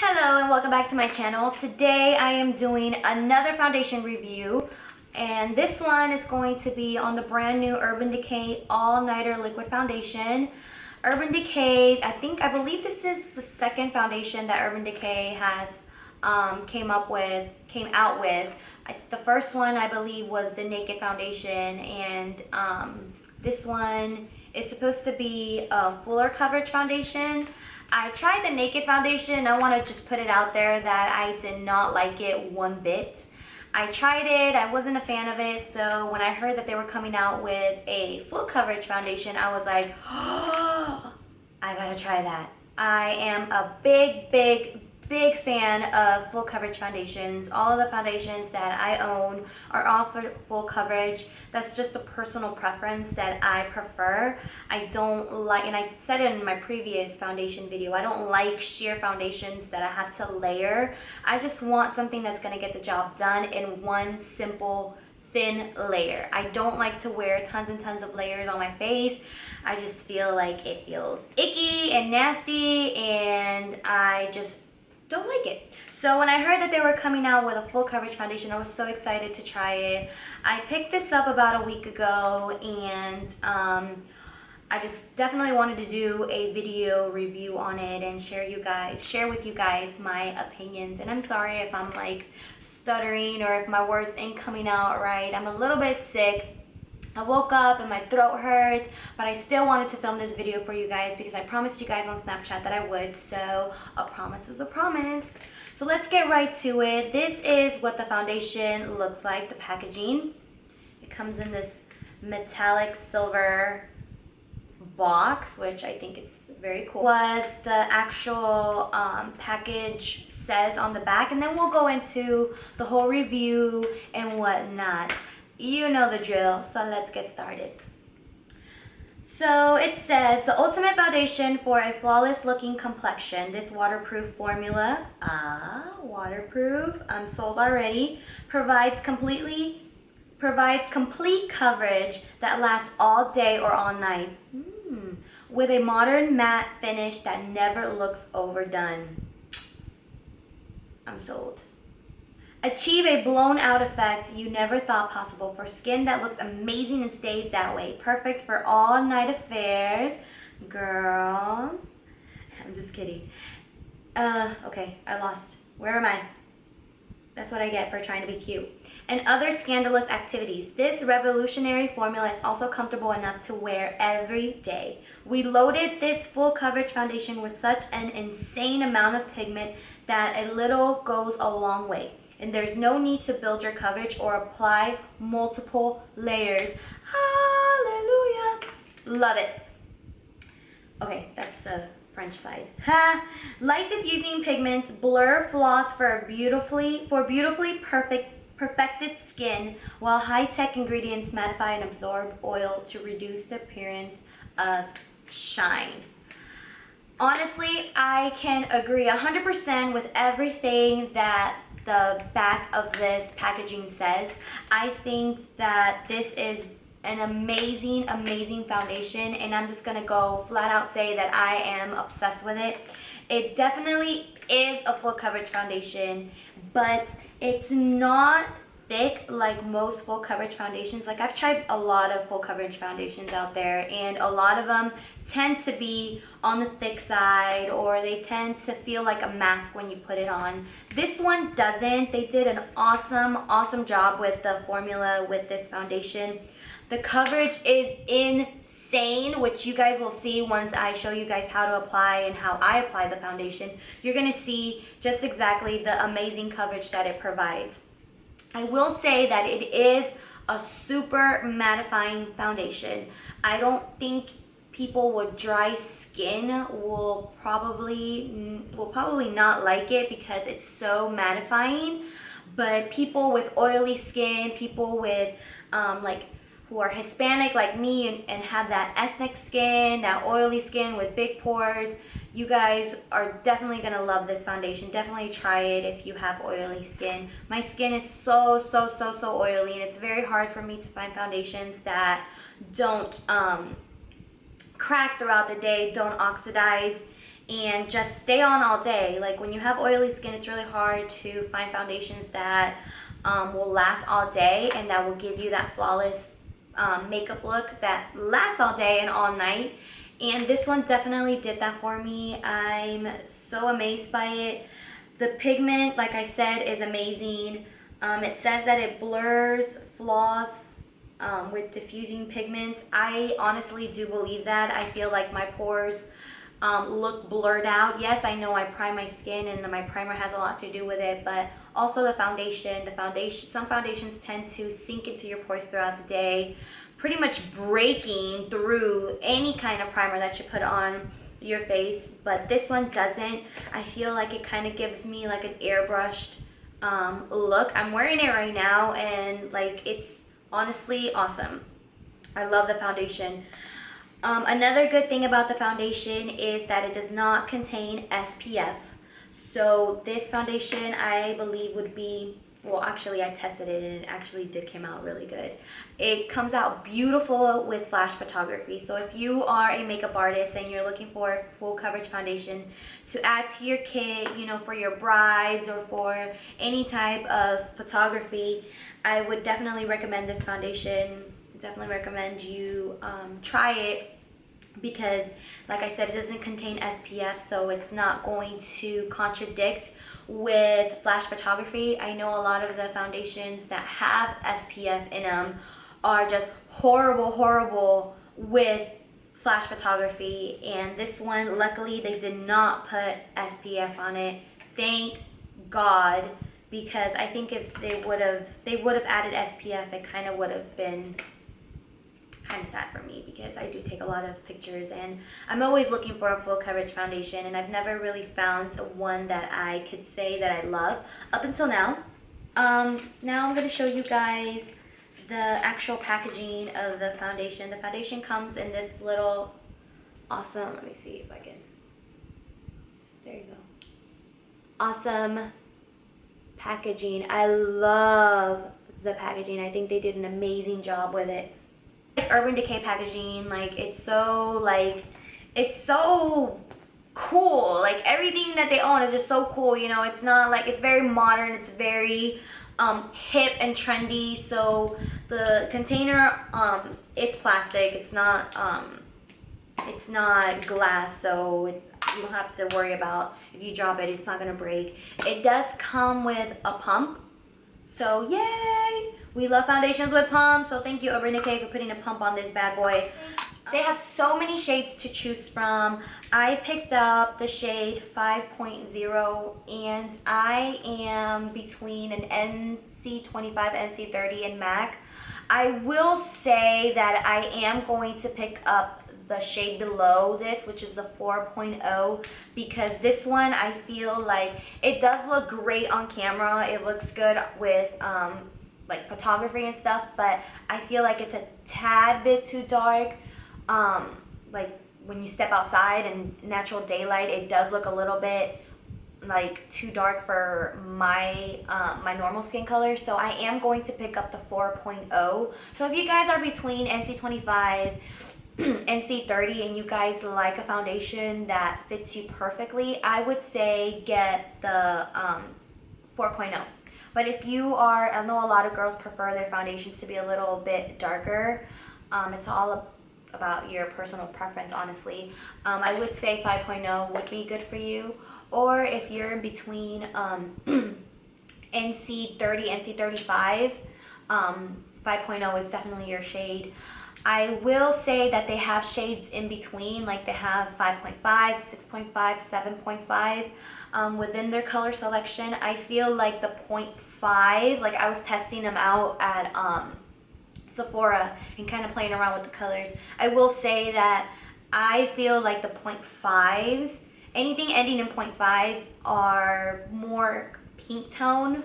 Hello and welcome back to my channel. Today I am doing another foundation review, and this one is going to be on the brand new Urban Decay All Nighter Liquid Foundation. Urban Decay, I believe this is the second foundation that Urban Decay has came out with. The first one I believe was the Naked Foundation, and this one is supposed to be a fuller coverage foundation. I tried the Naked Foundation. I want to just put it out there that I did not like it one bit. I tried it. I wasn't a fan of it. So when I heard that they were coming out with a full coverage foundation, I was like, oh, I gotta try that. I am a big fan of full coverage foundations. All of the foundations that I own are all for full coverage. That's just a personal preference that I prefer. I don't like, and I said it in my previous foundation video, I don't like sheer foundations that I have to layer. I just want something that's gonna get the job done in one simple thin layer. I don't like to wear tons and tons of layers on my face. I just feel like it feels icky and nasty, and I just don't like it. So when I heard that they were coming out with a full coverage foundation, I was so excited to try it. I picked this up about a week ago, and I just definitely wanted to do a video review on it and share with you guys my opinions. And I'm sorry if I'm like stuttering or if my words ain't coming out right. I'm a little bit sick. I woke up and my throat hurts, but I still wanted to film this video for you guys because I promised you guys on Snapchat that I would, so a promise is a promise. So let's get right to it. This is what the foundation looks like, the packaging. It comes in this metallic silver box, which I think is very cool. What the actual package says on the back, and then we'll go into the whole review and whatnot. You know the drill, so let's get started. So it says, the ultimate foundation for a flawless looking complexion. This waterproof formula, waterproof, I'm sold already, provides complete coverage that lasts all day or all night. With a modern matte finish that never looks overdone. I'm sold. Achieve a blown out effect you never thought possible for skin that looks amazing and stays that way. Perfect for all night affairs. Girls. I'm just kidding. Okay, I lost. Where am I? That's what I get for trying to be cute. And other scandalous activities. This revolutionary formula is also comfortable enough to wear every day. We loaded this full coverage foundation with such an insane amount of pigment that a little goes a long way. And there's no need to build your coverage or apply multiple layers. Hallelujah. Love it. Okay, that's the French side. Light diffusing pigments blur flaws for beautifully perfected skin, while high-tech ingredients mattify and absorb oil to reduce the appearance of shine. Honestly, I can agree 100% with everything that the back of this packaging says. I think that this is an amazing foundation, and I'm just gonna go flat out say that I am obsessed with it. It definitely is a full coverage foundation, but it's not thick like most full coverage foundations. Like, I've tried a lot of full coverage foundations out there, and a lot of them tend to be on the thick side, or they tend to feel like a mask when you put it on. This one doesn't. They did an awesome job with the formula with this foundation. The coverage is insane, which you guys will see once I show you guys how to apply and how I apply the foundation. You're gonna see just exactly the amazing coverage that it provides. I will say that it is a super mattifying foundation. I don't think people with dry skin will probably not like it because it's so mattifying. But people with oily skin, people with who are Hispanic like me and have that ethnic skin, that oily skin with big pores, you guys are definitely gonna love this foundation. Definitely try it if you have oily skin. My skin is so oily, and it's very hard for me to find foundations that don't crack throughout the day, don't oxidize, and just stay on all day. Like when you have oily skin, it's really hard to find foundations that will last all day and that will give you that flawless makeup look that lasts all day and all night. And this one definitely did that for me. I'm so amazed by it. The pigment, like I said, is amazing. It says that it blurs flaws with diffusing pigments. I honestly do believe that. I feel like my pores look blurred out. Yes, I know I prime my skin and my primer has a lot to do with it, but also the foundation. Some foundations tend to sink into your pores throughout the day, pretty much breaking through any kind of primer that you put on your face, but this one doesn't. I feel like it kind of gives me like an airbrushed look. I'm wearing it right now and like it's honestly awesome. I love the foundation. Another good thing about the foundation is that it does not contain SPF. So this foundation I believe would be, well actually I tested it and it actually did come out really good. It comes out beautiful with flash photography. So if you are a makeup artist and you're looking for a full coverage foundation to add to your kit, you know, for your brides or for any type of photography, I would definitely recommend this foundation. Definitely recommend you try it, because like I said, it doesn't contain SPF, so it's not going to contradict with flash photography. I know a lot of the foundations that have SPF in them are just horrible with flash photography, and this one, luckily they did not put SPF on it. Thank God, because I think if they would have added SPF, it kind of would have been kind of sad for me, because I do take a lot of pictures and I'm always looking for a full coverage foundation, and I've never really found one that I could say that I love up until now. Now I'm going to show you guys the actual packaging of the foundation. The foundation comes in this little awesome, let me see if I can, there you go, awesome packaging. I love the packaging. I think they did an amazing job with it. Like Urban Decay packaging, like it's so cool. Like everything that they own is just so cool, you know. It's not like, it's very modern, it's very hip and trendy. So the container, it's plastic, it's not glass, so you don't have to worry about if you drop it, it's not gonna break. It does come with a pump, so yay! We love foundations with pumps, so thank you Urban Decay for putting a pump on this bad boy. They have so many shades to choose from. I picked up the shade 5.0 and I am between an NC25, NC30 and MAC. I will say that I am going to pick up the shade below this, which is the 4.0, because this one I feel like it does look great on camera. It looks good with like photography and stuff, but I feel like it's a tad bit too dark. Like when you step outside and natural daylight, it does look a little bit like too dark for my my normal skin color. So I am going to pick up the 4.0. So if you guys are between NC25 NC30 and you guys like a foundation that fits you perfectly, I would say get the 4.0. But if you are, I know a lot of girls prefer their foundations to be a little bit darker. It's all about your personal preference, honestly. I would say 5.0 would be good for you. Or if you're in between NC30, NC35, 5.0 is definitely your shade. I will say that they have shades in between, like they have 5.5, 6.5, 7.5 within their color selection. I feel like the 0.5, like I was testing them out at Sephora and kind of playing around with the colors. I will say that I feel like the 0.5s, anything ending in 0.5 are more pink tone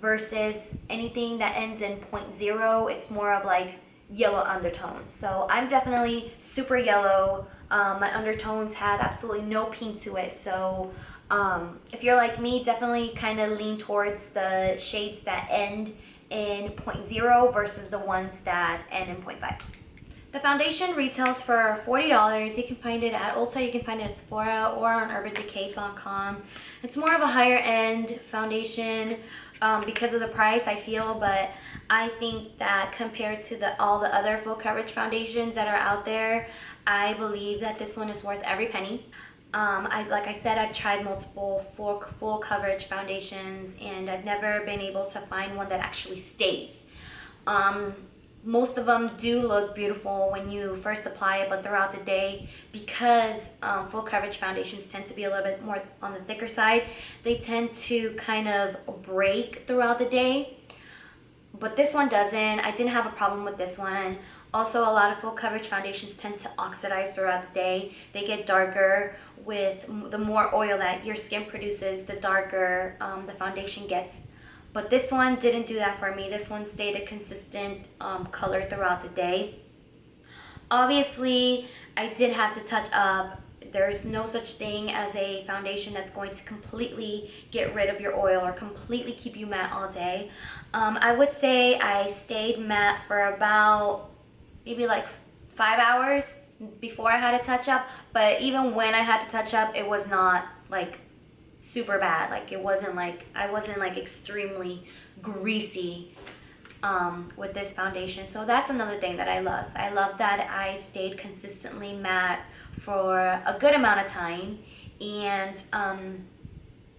versus anything that ends in 0.0, it's more of like yellow undertones. So I'm definitely super yellow. My undertones have absolutely no pink to it. So if you're like me, definitely kind of lean towards the shades that end in 0.0 versus the ones that end in 0.5. The foundation retails for $40. You can find it at Ulta, you can find it at Sephora, or on UrbanDecay.com. It's more of a higher end foundation because of the price, I feel, but I think that compared to all the other full coverage foundations that are out there, I believe that this one is worth every penny. Like I said, I've tried multiple full coverage foundations, and I've never been able to find one that actually stays. Most of them do look beautiful when you first apply it, but throughout the day, because full coverage foundations tend to be a little bit more on the thicker side, they tend to kind of break throughout the day. But this one doesn't. I didn't have a problem with this one. Also, a lot of full coverage foundations tend to oxidize throughout the day. They get darker with the more oil that your skin produces, the darker the foundation gets. But this one didn't do that for me. This one stayed a consistent color throughout the day. Obviously, I did have to touch up. There's no such thing as a foundation that's going to completely get rid of your oil or completely keep you matte all day. I would say I stayed matte for about maybe like 5 hours before I had to touch up. But even when I had to touch up, it was not like super bad. Like it wasn't like, I wasn't like extremely greasy with this foundation. So that's another thing that I loved. I love that I stayed consistently matte for a good amount of time, and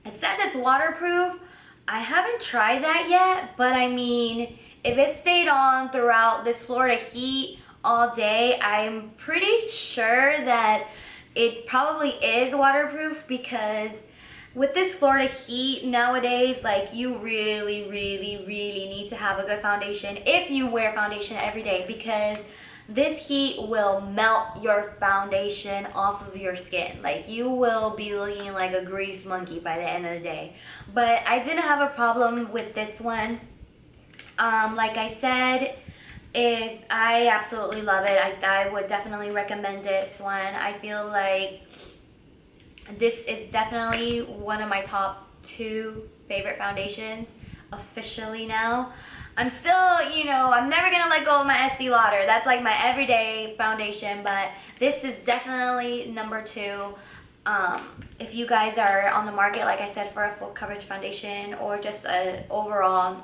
it says it's waterproof. I haven't tried that yet, but I mean, if it stayed on throughout this Florida heat all day, I'm pretty sure that it probably is waterproof, because with this Florida heat nowadays, like, you really need to have a good foundation if you wear foundation every day, because this heat will melt your foundation off of your skin. Like, you will be looking like a grease monkey by the end of the day. But I didn't have a problem with this one. Like I said, I absolutely love it. I would definitely recommend it. This one, I feel like this is definitely one of my top 2 favorite foundations officially now. I'm still, you know, I'm never gonna let go of my Estee Lauder. That's like my everyday foundation, but this is definitely number 2. If you guys are on the market, like I said, for a full coverage foundation, or just a overall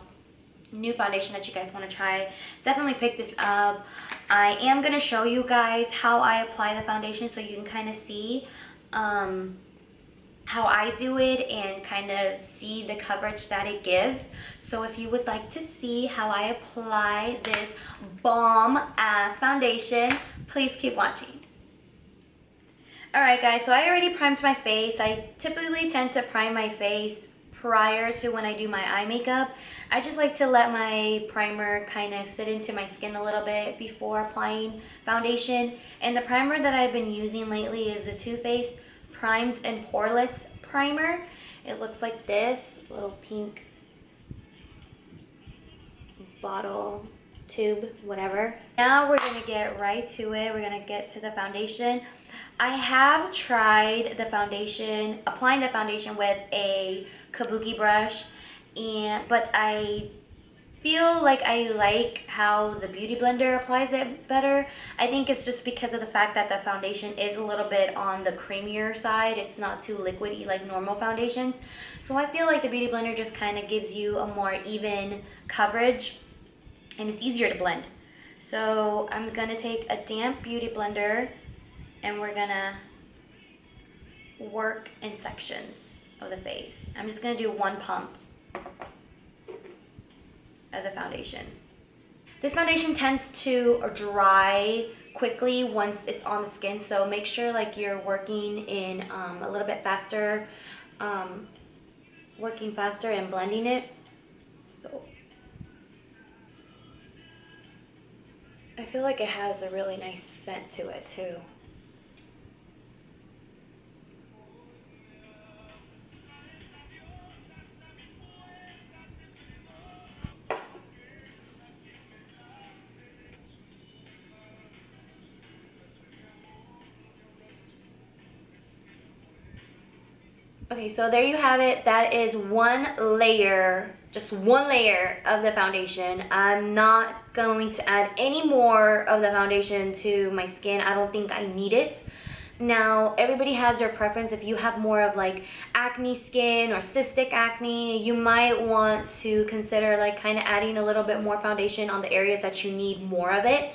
new foundation that you guys want to try, definitely pick this up. I am gonna show you guys how I apply the foundation, so you can kind of see how I do it and kind of see the coverage that it gives. So if you would like to see how I apply this bomb ass foundation, please keep watching. Alright guys, so I already primed my face. I typically tend to prime my face prior to when I do my eye makeup. I just like to let my primer kind of sit into my skin a little bit before applying foundation. And the primer that I've been using lately is the Too Faced Primed and Poreless Primer. It looks like this, little pink bottle, tube, whatever. Now we're gonna get right to it. We're gonna get to the foundation. I have tried the foundation, applying the foundation with a kabuki brush, but I feel like I like how the Beauty Blender applies it better. I think it's just because of the fact that the foundation is a little bit on the creamier side. It's not too liquidy like normal foundations. So I feel like the Beauty Blender just kind of gives you a more even coverage, and it's easier to blend. So I'm gonna take a damp Beauty Blender, and we're gonna work in sections of the face. I'm just gonna do 1 pump of the foundation. This foundation tends to dry quickly once it's on the skin, so make sure like you're working in a little bit faster, working faster and blending it. So I feel like it has a really nice scent to it too. Okay, so there you have it. That is 1 layer, just one layer of the foundation. I'm not going to add any more of the foundation to my skin. I don't think I need it. Now, everybody has their preference. If you have more of like acne skin or cystic acne, you might want to consider like kind of adding a little bit more foundation on the areas that you need more of it.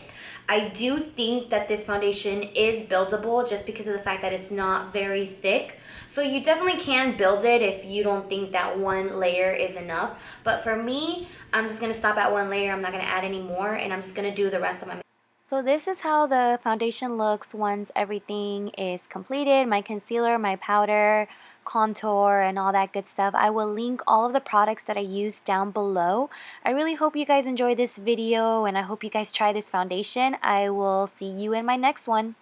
I do think that this foundation is buildable just because of the fact that it's not very thick. So you definitely can build it if you don't think that one layer is enough. But for me, I'm just going to stop at one layer. I'm not going to add any more, and I'm just going to do the rest of my makeup. So this is how the foundation looks once everything is completed. My concealer, my powder, contour, and all that good stuff. I will link all of the products that I use down below. I really hope you guys enjoyed this video, and I hope you guys try this foundation. I will see you in my next one.